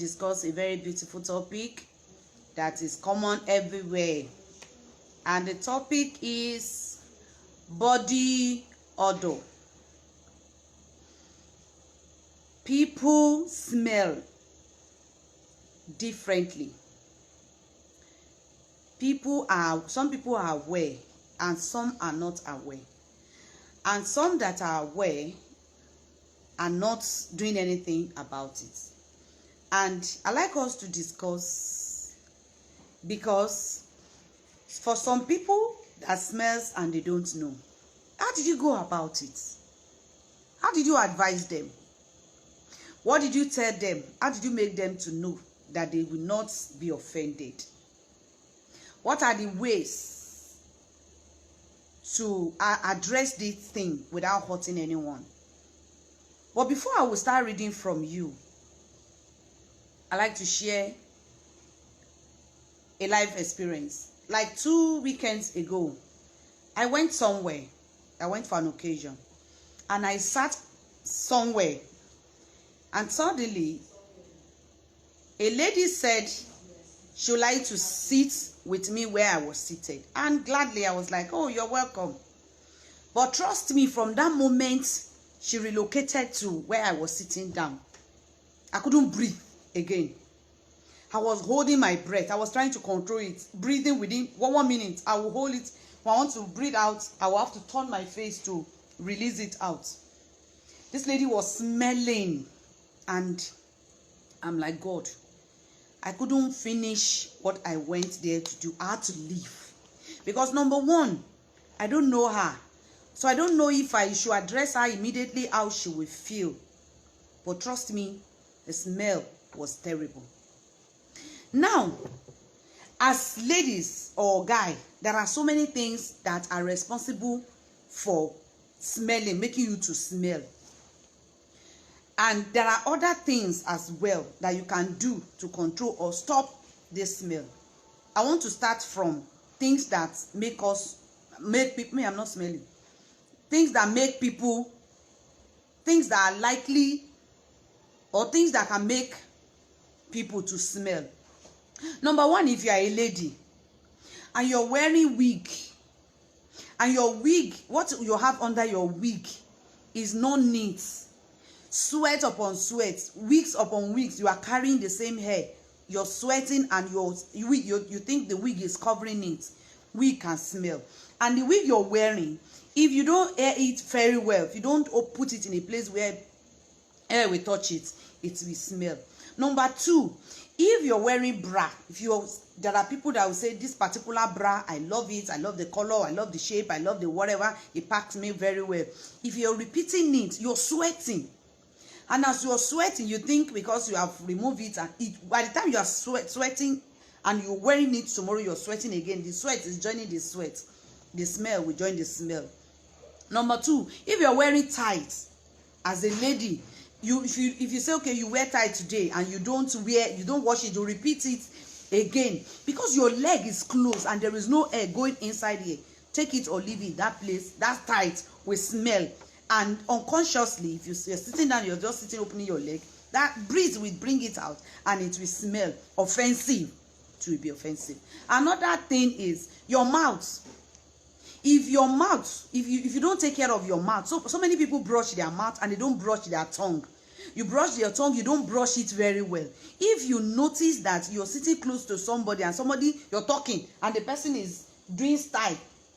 discuss a very beautiful topic that is common everywhere. And the topic is body odor. People smell differently. Some people are aware and some are not aware. And some that are aware are not doing anything about it. And I like us to discuss, because for some people that smells and they don't know, how did you go about it? How did you advise them? What did you tell them? How did you make them to know that they will not be offended? What are the ways to address this thing without hurting anyone? But before I will start reading from you, I like to share a life experience. Like 2 weekends ago, I went somewhere. I went for an occasion. And I sat somewhere. And suddenly, a lady said she would like to sit with me where I was seated. And gladly, I was like, oh, you're welcome. But trust me, from that moment, she relocated to where I was sitting down. I couldn't breathe again. I was holding my breath. I was trying to control it. Breathing within 1 minute. I will hold it. When I want to breathe out, I will have to turn my face to release it out. This lady was smelling. And I'm like, God, I couldn't finish what I went there to do. I had to leave. Because number one, I don't know her. So I don't know if I should address her immediately, how she will feel. But trust me, the smell was terrible. Now, as ladies or guy, there are so many things that are responsible for smelling, making you to smell. And there are other things as well that you can do to control or stop this smell. I want to start from things that make people, I'm not smelling. Things that make people, things that are likely, or things that can make people to smell. Number one, if you are a lady and you're wearing wig, and your wig, what you have under your wig is not neat, sweat upon sweat, weeks upon weeks, you are carrying the same hair, you're sweating, and you think the wig is covering it, wig can smell. And the wig you're wearing, if you don't air it very well, if you don't put it in a place where air will touch it, it will smell. Number two, if you're wearing bra, there are people that will say, this particular bra, I love it, I love the color, I love the shape, I love the whatever, it packs me very well. If you're repeating it, you're sweating. And as you're sweating, you think because you have removed it, and by the time you are sweating and you're wearing it tomorrow, you're sweating again. The sweat is joining the sweat. The smell will join the smell. Number two, if you're wearing tights as a lady, if you say, okay, you wear tight today and you don't wash it, you repeat it again, because your leg is closed and there is no air going inside here, take it or leave it, that place, that tight will smell. And unconsciously, if you're sitting down, you're just sitting opening your leg, that breeze will bring it out and it will smell offensive. It will be offensive. Another thing is your mouth. If you don't take care of your mouth, so many people brush their mouth and they don't brush their tongue. You brush your tongue, you don't brush it very well. If you notice that you're sitting close to somebody and you're talking and the person is doing style,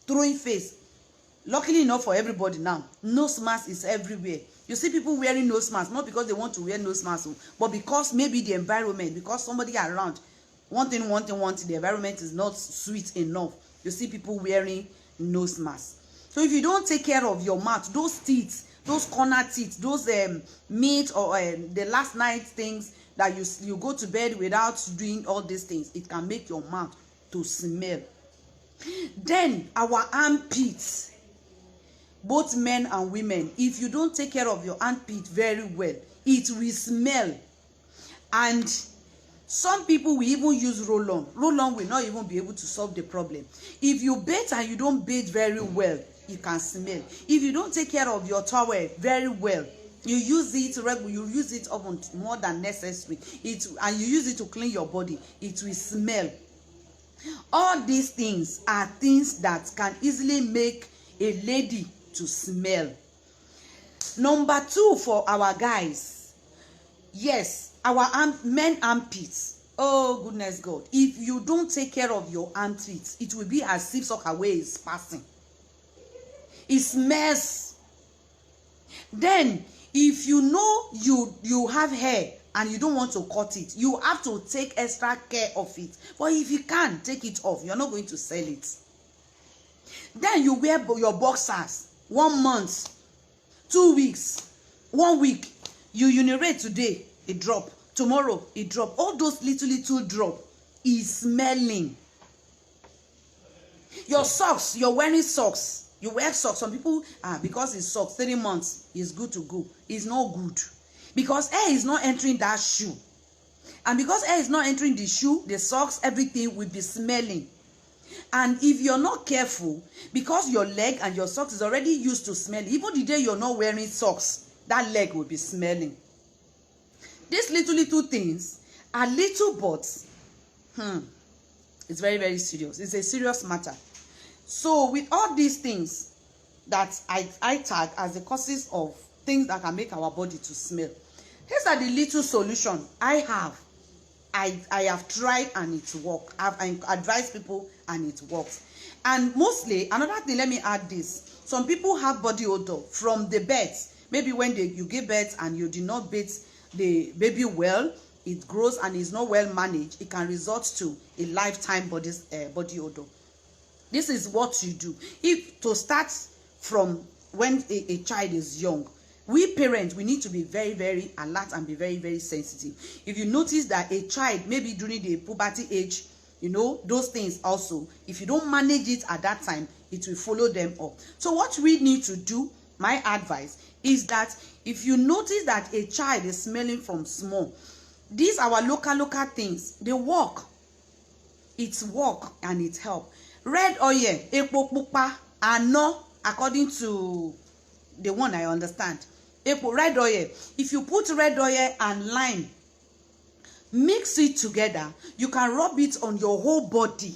throwing face, luckily enough for everybody now, nose mask is everywhere. You see people wearing nose mask, not because they want to wear nose mask, but because maybe the environment, because somebody around, one thing, the environment is not sweet enough. You see people wearing nose mask. So if you don't take care of your mouth, those teeth, those corner teeth, those meat or the last night things that you go to bed without doing all these things, it can make your mouth to smell. Then our armpits, both men and women, if you don't take care of your armpit very well, it will smell. And some people will even use roll-on. Roll-on will not even be able to solve the problem. If you bathe and you don't bathe very well, it can smell. If you don't take care of your towel very well, You use it regular, you use it often more than necessary. And you use it to clean your body. It will smell. All these things are things that can easily make a lady to smell. Number 2 for our guys. Yes, our men armpits. Oh goodness God. If you don't take care of your armpits, it will be as if sockaway is passing. It smells. Then, if you know you have hair and you don't want to cut it, you have to take extra care of it. But if you can't take it off, you're not going to sell it. Then you wear your boxers 1 month, 2 weeks, 1 week. You urinate today, a drop. Tomorrow, a drop. All those little drop is smelling. Your socks, you're wearing socks. You wear socks. Some people, because it's socks, 3 months is good to go. It's not good. Because air is not entering that shoe. And because air is not entering the shoe, the socks, everything will be smelling. And if you're not careful, because your leg and your socks is already used to smelling, even the day you're not wearing socks, that leg will be smelling. These little things are little, but it's very, very serious. It's a serious matter. So with all these things that I tag as the causes of things that can make our body to smell, these are the little solution I have. I have tried and it works. I've advised people and it works. And mostly, another thing, let me add this. Some people have body odor from the birth. Maybe when you give birth and you did not bathe the baby well, it grows and is not well managed, it can result to a lifetime body odor. This is what you do. If to start from when a child is young, we parents, we need to be very, very alert and be very, very sensitive. If you notice that a child, maybe during the puberty age, you know, those things also, if you don't manage it at that time, it will follow them up. So what we need to do, my advice, is that if you notice that a child is smelling from small, these our local things, they work. It's work and it help. Red oil, epo pupa, ano, according to the one I understand. Epo, red oil. If you put red oil and lime, mix it together, you can rub it on your whole body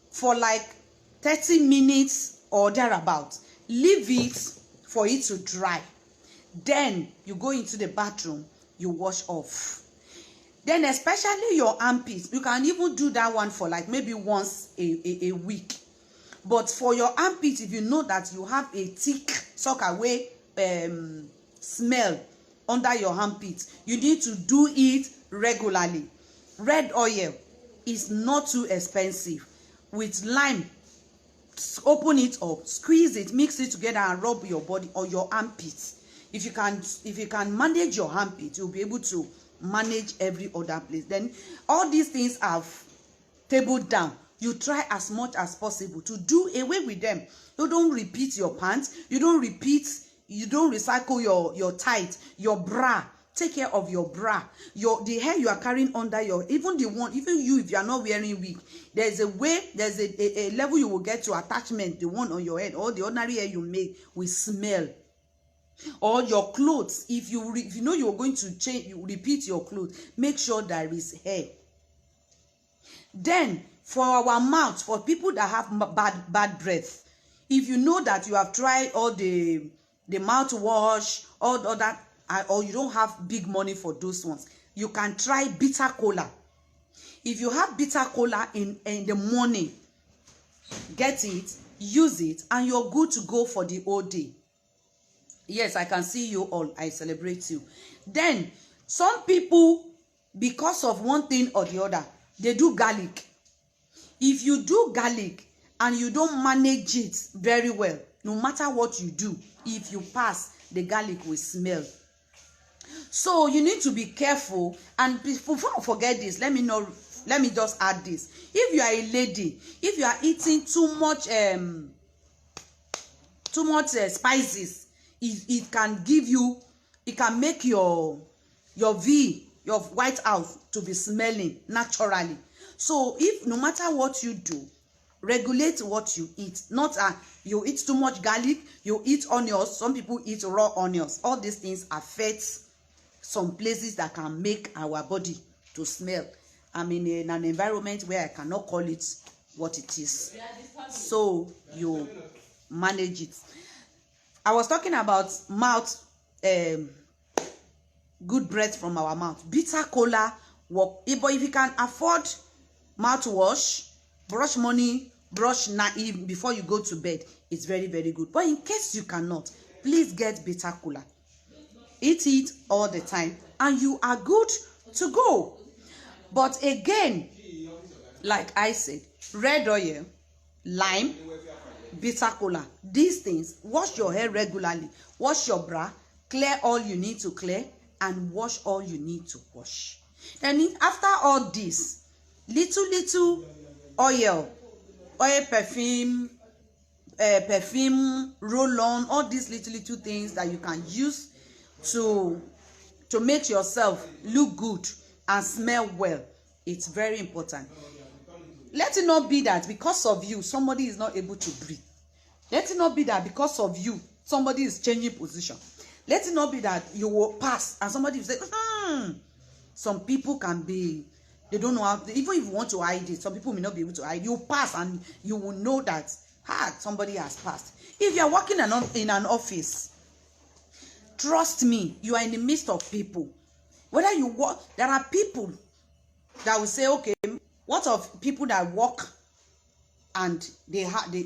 for like 30 minutes or thereabout. Leave it for it to dry. Then you go into the bathroom, you wash off. Then especially your armpits, you can even do that one for like maybe once a week. But for your armpits, if you know that you have a thick sockaway smell under your armpits, you need to do it regularly. Red oil is not too expensive. With lime, open it up, squeeze it, mix it together and rub your body or your armpits. If you can manage your armpits, you'll be able to manage every other place. Then all these things are tabled down. You try as much as possible to do away with them. You don't repeat your pants. You don't recycle your tight, your bra. Take care of your bra. The hair you are carrying under even you, if you are not wearing wig, there's a way, there's a level you will get to attachment, the one on your head, or the ordinary hair you make will smell. Or your clothes, if you know you are going to change, you repeat your clothes, make sure there is hair. Then for our mouth, for people that have bad breath, if you know that you have tried all the mouthwash, all that, or you don't have big money for those ones, you can try bitter cola. If you have bitter cola in the morning, get it, use it, and you're good to go for the whole day. Yes, I can see you all. I celebrate you. Then, some people, because of one thing or the other, they do garlic. If you do garlic and you don't manage it very well, no matter what you do, if you pass, the garlic will smell. So you need to be careful. And before I forget this, let me just add this. If you are a lady, if you are eating too much spices, it can give you, it can make your White House to be smelling naturally. So if no matter what you do, Regulate what you eat. Not you eat too much garlic, you eat onions. Some people eat raw onions. All these things affect some places that can make our body to smell. I'm in an environment where I cannot call it what it is. So you manage it. I was talking about mouth, good breath from our mouth. Bitter cola work. But if you can afford mouthwash, brush money, brush naive before you go to bed, it's very, very good. But in case you cannot, please get bitter cola. Eat it all the time and you are good to go. But again, like I said, red oil, lime, bitter cola, these things, wash your hair regularly, wash your bra, clear all you need to clear, and wash all you need to wash. Then after all this, little oil, perfume, roll-on, all these little things that you can use to make yourself look good and smell well. It's very important. Let it not be that because of you somebody is not able to breathe. Let it not be that because of you somebody is changing position. Let it not be that you will pass and somebody will say, Some people can be, they don't know how, even if you want to hide it, some people may not be able to hide. You pass and you will know that somebody has passed. If you are working in an office, trust me, you are in the midst of people. Whether you work, there are people that will say, okay, what of people that work and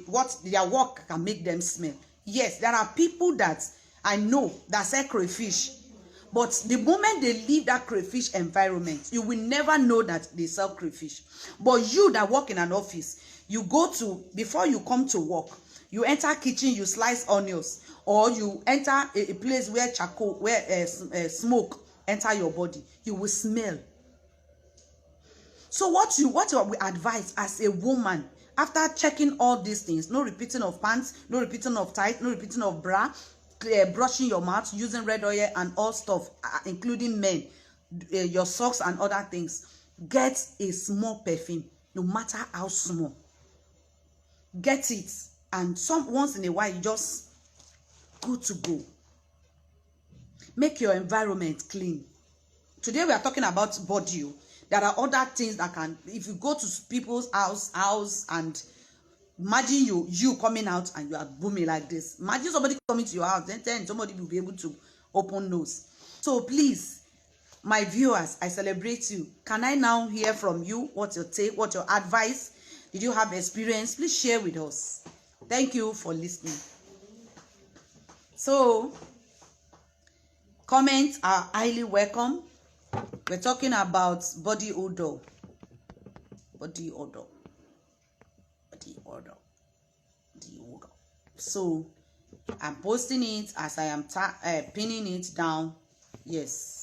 what their work can make them smell? Yes, there are people that I know that sell crayfish, but the moment they leave that crayfish environment, you will never know that they sell crayfish. But you that work in an office, you go to, before you come to work, you enter kitchen, you slice onions, or you enter a place where charcoal, where smoke enter your body, you will smell. So what we advise as a woman, after checking all these things, no repeating of pants, no repeating of tight, no repeating of bra, brushing your mouth, using red oil and all stuff, including men, your socks and other things, get a small perfume, no matter how small. Get it, and once in a while, you just good to go. Make your environment clean. Today we are talking about body. There are other things that can, if you go to people's house and imagine you coming out and you are booming like this. Imagine somebody coming to your house, then somebody will be able to open nose. So please, my viewers, I celebrate you. Can I now hear from you? What's your take? What's your advice? Did you have experience? Please share with us. Thank you for listening. So, comments are highly welcome. We're talking about body odor. Body odor. Body odor. Body odor. So, I'm posting it as I am pinning it down. Yes.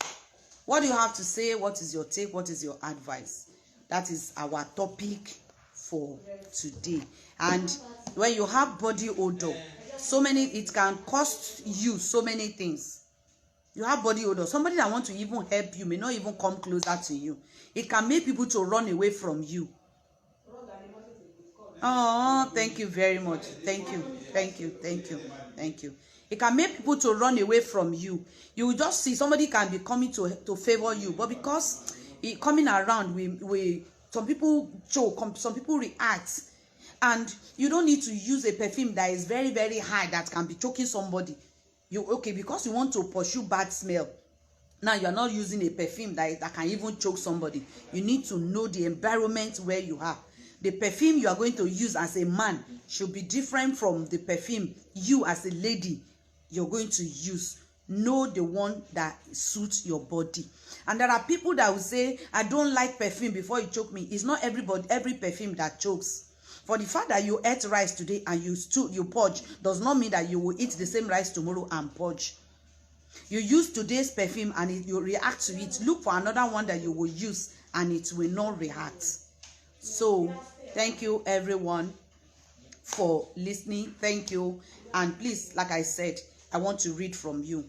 What do you have to say? What is your take? What is your advice? That is our topic for today. And when you have body odor, it can cost you so many things. You have body odor. Somebody that wants to even help you may not even come closer to you. It can make people to run away from you. Oh, thank you very much. Thank you. Thank you. Thank you. Thank you. It can make people to run away from you. You will just see somebody can be coming to favor you. But because coming around, some people choke, some people react. And you don't need to use a perfume that is very, very high that can be choking somebody. Because you want to pursue bad smell. Now you are not using a perfume that can even choke somebody. You need to know the environment where you are. The perfume you are going to use as a man should be different from the perfume you as a lady you're going to use. Know the one that suits your body. And there are people that will say, I don't like perfume before you choke me. It's not every perfume that chokes. For the fact that you ate rice today and you purge does not mean that you will eat the same rice tomorrow and purge. You use today's perfume and you react to it. Look for another one that you will use and it will not react. So, thank you everyone for listening. Thank you. And please, like I said, I want to read from you.